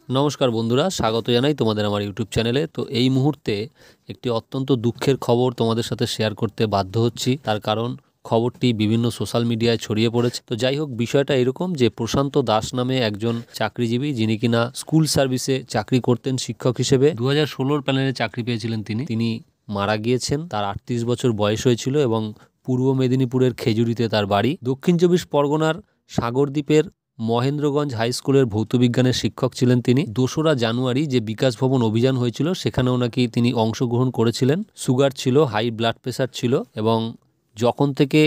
নমস্কার বন্ধুরা, স্বাগত জানাই তোমাদের আমার ইউটিউব চ্যানেলে। তো এই মুহূর্তে একটি অত্যন্ত দুঃখের খবর তোমাদের সাথে শেয়ার করতে বাধ্য হচ্ছি, তার কারণ খবরটি বিভিন্ন সোশ্যাল মিডিয়ায় ছড়িয়ে পড়েছে। তো যাই হোক, বিষয়টা এরকম যে প্রশান্ত দাস নামে একজন চাকরিজীবী, যিনি কিনা স্কুল সার্ভিসে চাকরি করতেন শিক্ষক হিসেবে, 2016 প্যানেলে চাকরি পেয়েছিলেন তিনি মারা গিয়েছেন। তার 38 বছর বয়স হয়েছিল এবং পূর্ব মেদিনীপুরের খেজুরিতে তার বাড়ি। দক্ষিণ 24 পরগনার সাগরদ্বীপের মহেন্দ্রগঞ্জ হাই স্কুলের ভৌতবিজ্ঞানের শিক্ষক ছিলেন তিনি। 2রা জানুয়ারি যে বিকাশ ভবন অভিযান হয়েছিল সেখানেও নাকি তিনি অংশগ্রহণ করেছিলেন। সুগার ছিল, হাই ব্লাড প্রেশার ছিল, এবং যখন থেকে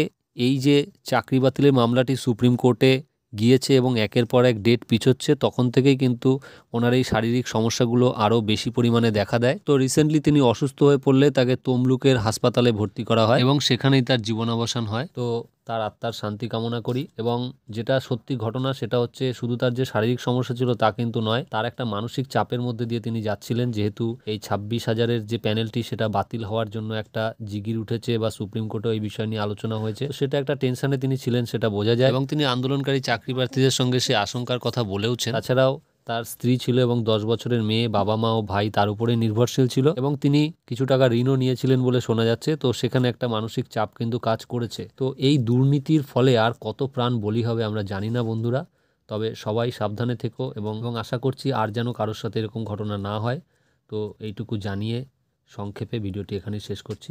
এই যে চাকরি বাতিলের মামলাটি সুপ্রিম কোর্টে গিয়েছে এবং একের পর এক ডেট পিছোচ্ছে, তখন থেকেই কিন্তু ওনার এই শারীরিক সমস্যাগুলো আরও বেশি পরিমাণে দেখা দেয়। তো রিসেন্টলি তিনি অসুস্থ হয়ে পড়লে তাকে তমলুকের হাসপাতালে ভর্তি করা হয় এবং সেখানেই তার জীবনাবসান হয়। তো তার আত্মার শান্তি কামনা করি। এবং যেটা সত্যি ঘটনা সেটা হচ্ছে, শুধু তার যে শারীরিক সমস্যা ছিল তা কিন্তু নয়, তার একটা মানসিক চাপের মধ্যে দিয়ে তিনি যাচ্ছিলেন, যেহেতু এই 26,000-এর যে প্যানেলটি সেটা বাতিল হওয়ার জন্য একটা জিগির উঠেছে বা সুপ্রিম কোর্টে এই বিষয় নিয়ে আলোচনা হয়েছে। সেটা একটা টেনশনে তিনি ছিলেন, সেটা বোঝা যায়, এবং তিনি আন্দোলনকারী চাকরি প্রার্থীদের সঙ্গে সে আশঙ্কার কথা বলেওছেন। তাছাড়াও তার স্ত্রী ছিল এবং 10 বছরের মেয়ে, বাবা মা ও ভাই তার উপরে নির্ভরশীল ছিল, এবং তিনি কিছু টাকা ঋণও নিয়েছিলেন বলে শোনা যাচ্ছে। তো সেখানে একটা মানসিক চাপ কিন্তু কাজ করেছে। তো এই দুর্নীতির ফলে আর কত প্রাণ বলি হবে আমরা জানি না বন্ধুরা, তবে সবাই সাবধানে থেকো, এবং আশা করছি আর যেন কারোর সাথে এরকম ঘটনা না হয়। তো এইটুকু জানিয়ে সংক্ষেপে ভিডিওটি এখানেই শেষ করছি।